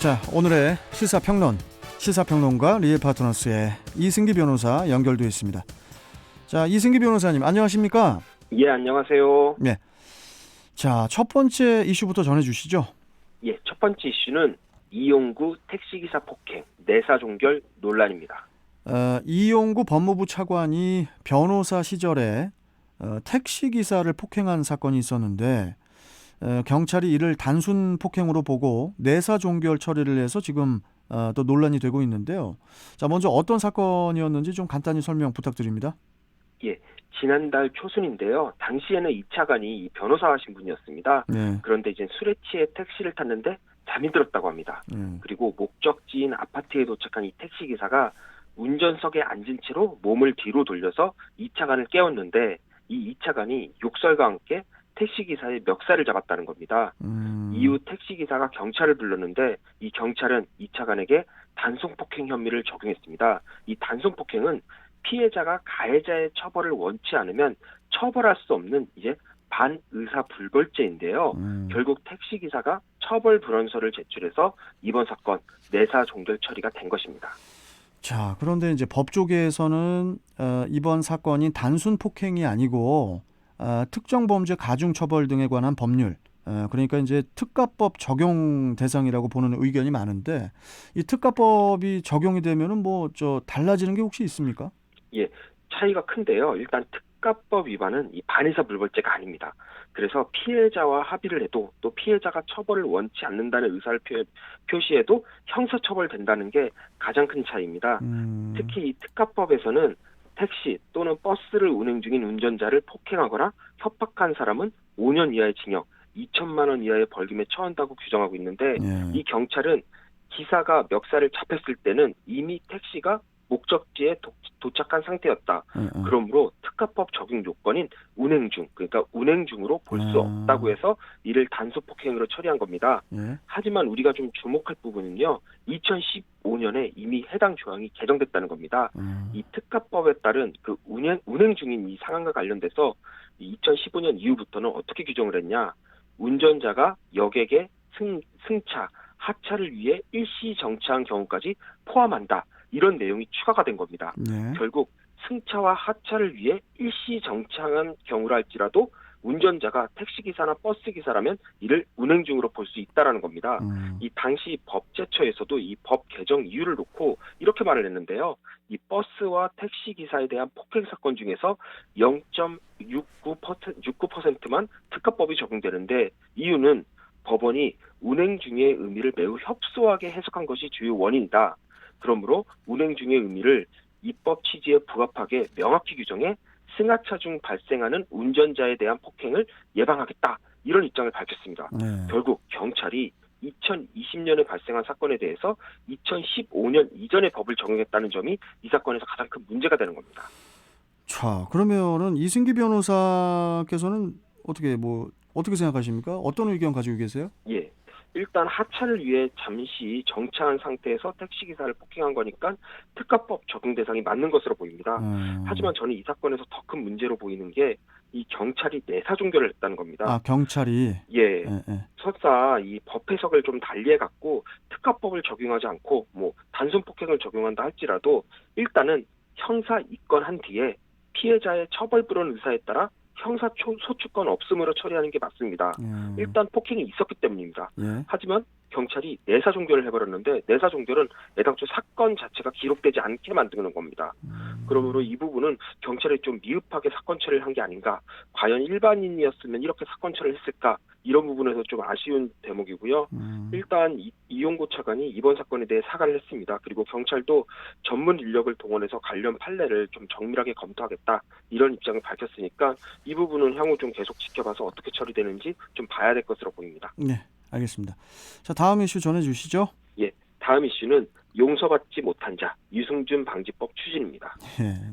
자, 오늘의 시사평론가 리에 파트너스의 이승기 변호사 연결되어 있습니다. 자, 이승기 변호사님 안녕하십니까? 예, 안녕하세요. 네. 자, 첫 번째 이슈부터 전해주시죠. 예, 첫 번째 이슈는 이용구 택시기사 폭행, 내사 종결 논란입니다. 이용구 법무부 차관이 변호사 시절에 택시기사를 폭행한 사건이 있었는데 경찰이 이를 단순 폭행으로 보고 내사 종결 처리를 해서 지금 또 논란이 되고 있는데요. 자, 먼저 어떤 사건이었는지 좀 간단히 설명 부탁드립니다. 예, 지난달 초순인데요. 당시에는 이 차관이 변호사하신 분이었습니다. 네. 그런데 이제 술에 취해 택시를 탔는데 잠이 들었다고 합니다. 그리고 목적지인 아파트에 도착한 이 택시기사가 운전석에 앉은 채로 몸을 뒤로 돌려서 이 차관을 깨웠는데 이 차관이 욕설과 함께 택시기사의 멱살을 잡았다는 겁니다. 이후 택시기사가 경찰을 불렀는데 이 경찰은 이 차관에게 단속폭행 혐의를 적용했습니다. 이 단속폭행은 피해자가 가해자의 처벌을 원치 않으면 처벌할 수 없는 이제 반의사불벌죄인데요. 결국 택시기사가 처벌 불원서를 제출해서 이번 사건 내사 종결 처리가 된 것입니다. 자, 그런데 이제 법조계에서는 이번 사건이 단순 폭행이 아니고 특정 범죄 가중 처벌 등에 관한 법률, 그러니까 이제 특가법 적용 대상이라고 보는 의견이 많은데 이 특가법이 적용이 되면은 달라지는 게 혹시 있습니까? 예, 차이가 큰데요. 일단 특가법 위반은 이 반의사불벌죄가 아닙니다. 그래서 피해자와 합의를 해도 또 피해자가 처벌을 원치 않는다는 의사를 표시해도 형사처벌된다는 게 가장 큰 차이입니다. 특히 이 특가법에서는 택시 또는 버스를 운행 중인 운전자를 폭행하거나 협박한 사람은 5년 이하의 징역, 2천만 원 이하의 벌금에 처한다고 규정하고 있는데 이 경찰은 기사가 멱살을 잡혔을 때는 이미 택시가 목적지에 도착한 상태였다. 그러므로 특가법 적용 요건인 운행 중, 그러니까 운행 중으로 볼 수 없다고 해서 이를 단속 폭행으로 처리한 겁니다. 하지만 우리가 좀 주목할 부분은요. 2015년에 이미 해당 조항이 개정됐다는 겁니다. 이 특가법에 따른 그 운행 중인 이 상황과 관련돼서 2015년 이후부터는 어떻게 규정을 했냐? 운전자가 여객의 승차, 하차를 위해 일시 정차한 경우까지 포함한다. 이런 내용이 추가가 된 겁니다. 결국 승차와 하차를 위해 일시 정차한 경우라 할지라도 운전자가 택시기사나 버스기사라면 이를 운행 중으로 볼 수 있다는 겁니다. 이 당시 법제처에서도 이 법 개정 이유를 놓고 이렇게 말을 했는데요. 이 버스와 택시기사에 대한 폭행 사건 중에서 0.69%만 특가법이 적용되는데 이유는 법원이 운행 중의 의미를 매우 협소하게 해석한 것이 주요 원인이다. 그러므로 운행 중의 의미를 입법 취지에 부합하게 명확히 규정해 승하차 중 발생하는 운전자에 대한 폭행을 예방하겠다. 이런 입장을 밝혔습니다. 결국 경찰이 2020년에 발생한 사건에 대해서 2015년 이전의 법을 적용했다는 점이 이 사건에서 가장 큰 문제가 되는 겁니다. 자, 그러면은 이승기 변호사께서는 어떻게 생각하십니까? 어떤 의견 가지고 계세요? 예. 일단 하차를 위해 잠시 정차한 상태에서 택시기사를 폭행한 거니까 특가법 적용 대상이 맞는 것으로 보입니다. 하지만 저는 이 사건에서 더 큰 문제로 보이는 게 이 경찰이 내사 종결을 했다는 겁니다. 아, 경찰이? 예. 설사 이 법 해석을 좀 달리해갖고 특가법을 적용하지 않고 단순 폭행을 적용한다 할지라도 일단은 형사 입건한 뒤에 피해자의 처벌 불원 의사에 따라 형사 소추권 없음으로 처리하는 게 맞습니다. 일단 폭행이 있었기 때문입니다. 하지만 경찰이 내사 종결을 해버렸는데 내사 종결은 애당초 사건 자체가 기록되지 않게 만드는 겁니다. 그러므로 이 부분은 경찰이 좀 미흡하게 사건 처리를 한 게 아닌가. 과연 일반인이었으면 이렇게 사건 처리를 했을까. 이런 부분에서 좀 아쉬운 대목이고요. 일단 이용구 차관이 이번 사건에 대해 사과를 했습니다. 그리고 경찰도 전문 인력을 동원해서 관련 판례를 좀 정밀하게 검토하겠다. 이런 입장을 밝혔으니까 이 부분은 향후 좀 계속 지켜봐서 어떻게 처리되는지 좀 봐야 될 것으로 보입니다. 네, 알겠습니다. 자, 다음 이슈 전해주시죠. 예, 다음 이슈는 용서받지 못한 자 유승준 방지법 추진입니다.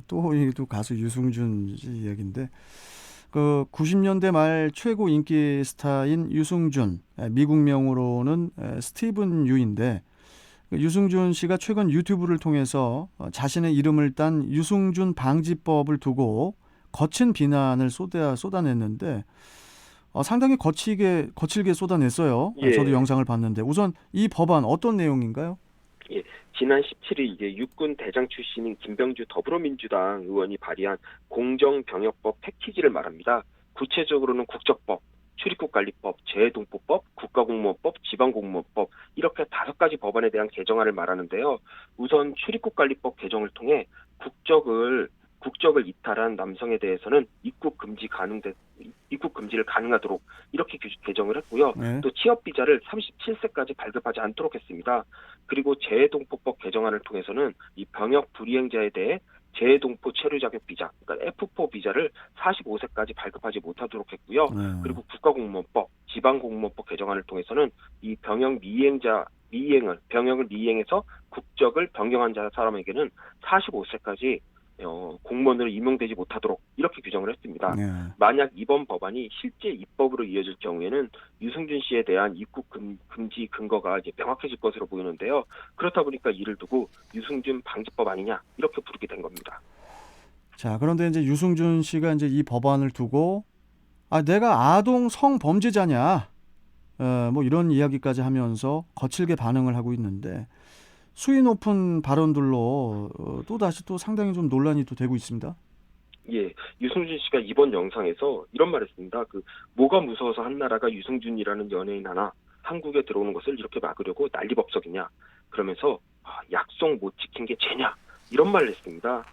또 가수 유승준 씨 이야기인데 그 90년대 말 최고 인기 스타인 유승준, 미국명으로는 스티븐 유인데 유승준 씨가 최근 유튜브를 통해서 자신의 이름을 딴 유승준 방지법을 두고 거친 비난을 쏟아냈는데 상당히 거칠게 쏟아냈어요. 예. 저도 영상을 봤는데 우선 이 법안 어떤 내용인가요? 예, 지난 17일 이게 육군 대장 출신인 김병주 더불어민주당 의원이 발의한 공정병역법 패키지를 말합니다. 구체적으로는 국적법, 출입국관리법, 재외동포법, 국가공무원법, 지방공무원법 이렇게 5가지 법안에 대한 개정안을 말하는데요. 우선 출입국관리법 개정을 통해 국적을 이탈한 남성에 대해서는 입국 금지를 가능하도록 이렇게 개정을 했고요. 네. 또 취업 비자를 37세까지 발급하지 않도록 했습니다. 그리고 재외동포법 개정안을 통해서는 이 병역 불이행자에 대해 재외동포 체류 자격 비자, 그러니까 F4 비자를 45세까지 발급하지 못하도록 했고요. 그리고 국가공무원법, 지방공무원법 개정안을 통해서는 이 병역을 미이행해서 국적을 변경한 사람에게는 45세까지 공무원으로 임용되지 못하도록 이렇게 규정을 했습니다. 네. 만약 이번 법안이 실제 입법으로 이어질 경우에는 유승준 씨에 대한 입국 금지 근거가 이제 명확해질 것으로 보이는데요. 그렇다 보니까 이를 두고 유승준 방지법 아니냐 이렇게 부르게 된 겁니다. 자, 그런데 이제 유승준 씨가 이제 이 법안을 두고 내가 아동 성범죄자냐, 뭐 이런 이야기까지 하면서 거칠게 반응을 하고 있는데 수위 높은 발언들로 또 다시 또 상당히 좀 논란이 또 되고 있습니다. 예, 유승준 씨가 이번 영상에서 이런 말했습니다. 뭐가 무서워서 한 나라가 유승준이라는 연예인 하나 한국에 들어오는 것을 이렇게 막으려고 난리법석이냐. 그러면서 약속 못 지킨 게 죄냐 이런 말을 했습니다.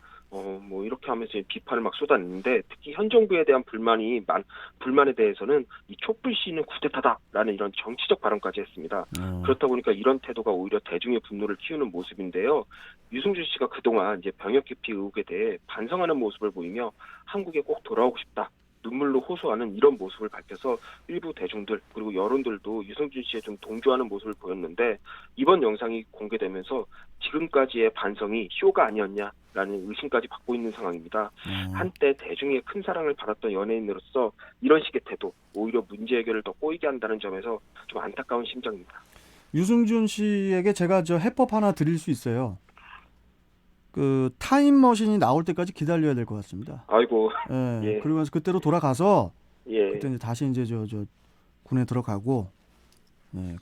뭐 이렇게 하면서 비판을 막 쏟아냈는데 특히 현 정부에 대한 불만에 대해서는 이 촛불 시위는 쿠데타다라는 이런 정치적 발언까지 했습니다. 그렇다 보니까 이런 태도가 오히려 대중의 분노를 키우는 모습인데요. 유승준 씨가 그동안 이제 병역 기피 의혹에 대해 반성하는 모습을 보이며 한국에 꼭 돌아오고 싶다. 눈물로 호소하는 이런 모습을 밝혀서 일부 대중들 그리고 여론들도 유승준 씨에 좀 동조하는 모습을 보였는데 이번 영상이 공개되면서 지금까지의 반성이 쇼가 아니었냐라는 의심까지 받고 있는 상황입니다. 한때 대중의 큰 사랑을 받았던 연예인으로서 이런 식의 태도 오히려 문제 해결을 더 꼬이게 한다는 점에서 좀 안타까운 심정입니다. 유승준 씨에게 제가 해법 하나 드릴 수 있어요. 타임머신이 나올 때까지 기다려야 될 것 같습니다. 아이고. 예. 예. 그러면서 그때로 돌아가서 예. 그때 이제 다시 이제 저 군에 들어가고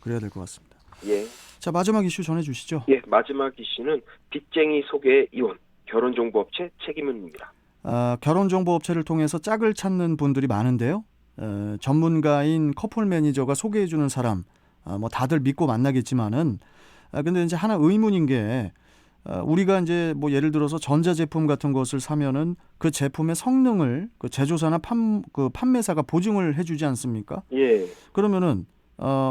그래야 될 것 같습니다. 예. 자, 마지막 이슈 전해 주시죠. 예, 마지막 이슈는 빚쟁이 소개 이혼 결혼정보업체 책임론입니다. 결혼정보업체를 통해서 짝을 찾는 분들이 많은데요. 전문가인 커플 매니저가 소개해주는 사람, 뭐 다들 믿고 만나겠지만은, 근데 이제 하나 의문인 게, 우리가 이제 뭐 예를 들어서 전자제품 같은 것을 사면은 그 제품의 성능을 그 제조사나 판매사가 보증을 해주지 않습니까? 예. 그러면은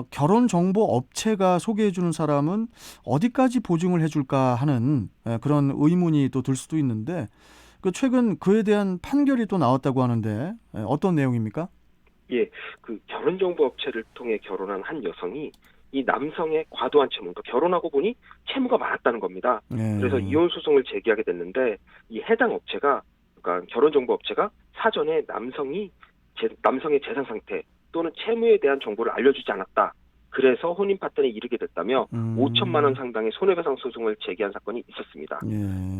결혼정보업체가 소개해주는 사람은 어디까지 보증을 해줄까 하는 그런 의문이 또 들 수도 있는데 최근 그에 대한 판결이 또 나왔다고 하는데 어떤 내용입니까? 예, 결혼정보업체를 통해 결혼한 한 여성이 이 남성의 과도한 채무, 그러니까 결혼하고 보니 채무가 많았다는 겁니다. 그래서 이혼 소송을 제기하게 됐는데 이 해당 업체가, 그러니까 결혼정보업체가 사전에 남성의 재산 상태 또는 채무에 대한 정보를 알려주지 않았다. 그래서 혼인 파탄에 이르게 됐다며 5천만 원 상당의 손해배상 소송을 제기한 사건이 있었습니다.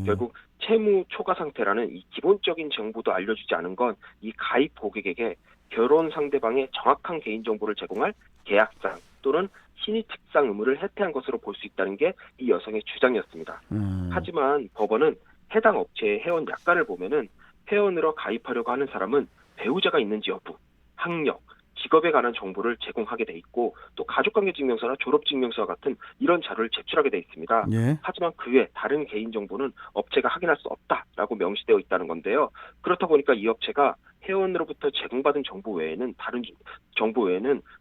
결국 채무 초과 상태라는 이 기본적인 정보도 알려주지 않은 건 이 가입 고객에게 결혼 상대방의 정확한 개인정보를 제공할 계약상 또는 신의 특상 의무를 해태한 것으로 볼 수 있다는 게 이 여성의 주장이었습니다. 하지만 법원은 해당 업체의 회원 약관을 보면은 회원으로 가입하려고 하는 사람은 배우자가 있는지 여부, 학력, 직업에 관한 정보를 제공하게 돼 있고 또 가족관계증명서나 졸업증명서와 같은 이런 자료를 제출하게 돼 있습니다. 예. 하지만 그 외 다른 개인정보는 업체가 확인할 수 없다라고 명시되어 있다는 건데요. 그렇다 보니까 이 업체가 회원으로부터 제공받은 정보 외에는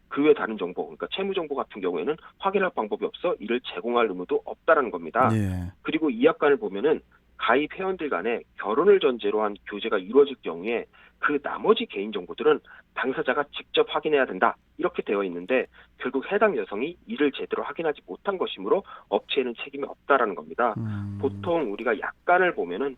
그 외 다른 정보, 그러니까 채무정보 같은 경우에는 확인할 방법이 없어 이를 제공할 의무도 없다라는 겁니다. 예. 그리고 이 약관을 보면은 가입 회원들 간에 결혼을 전제로 한 교제가 이루어질 경우에 그 나머지 개인정보들은 당사자가 직접 확인해야 된다. 이렇게 되어 있는데 결국 해당 여성이 이를 제대로 확인하지 못한 것이므로 업체에는 책임이 없다라는 겁니다. 보통 우리가 약관을 보면은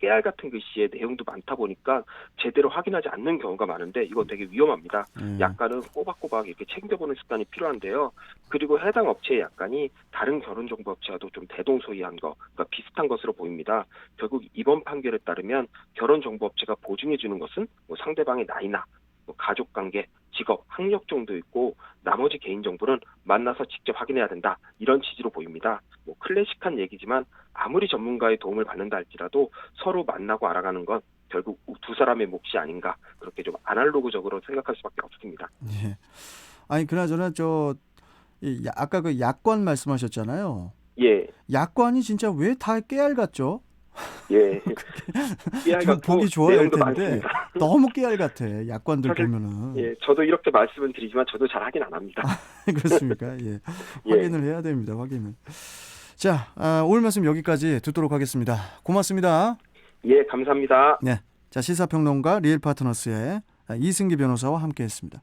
깨알 같은 글씨의 내용도 많다 보니까 제대로 확인하지 않는 경우가 많은데 이거 되게 위험합니다. 약관은 꼬박꼬박 이렇게 챙겨보는 습관이 필요한데요. 그리고 해당 업체의 약관이 다른 결혼정보업체와도 좀 대동소이한 거, 그러니까 비슷한 것으로 보입니다. 결국 이번 판결에 따르면 결혼정보업체가 보증해주는 것은 뭐 상대방의 나이나 뭐 가족관계 직업, 학력 정도 있고 나머지 개인 정보는 만나서 직접 확인해야 된다. 이런 취지로 보입니다. 뭐 클래식한 얘기지만 아무리 전문가의 도움을 받는다 할지라도 서로 만나고 알아가는 건 결국 두 사람의 몫이 아닌가 그렇게 좀 아날로그적으로 생각할 수밖에 없습니다. 예. 아니 그나저나 아까 그 약관 말씀하셨잖아요. 예, 약관이 진짜 왜 다 깨알 같죠? 예. 깨알 좀 같고 보기 좋아야 할 내용도 텐데 많습니다. 너무 깨알 같아. 약관들 사실, 보면은. 예, 저도 이렇게 말씀은 드리지만 저도 잘 하긴 안 합니다. 그렇습니까? 예. 예, 확인을 해야 됩니다. 확인을. 자, 오늘 말씀 여기까지 듣도록 하겠습니다. 고맙습니다. 예, 감사합니다. 네. 자, 시사평론가 리얼파트너스의 이승기 변호사와 함께했습니다.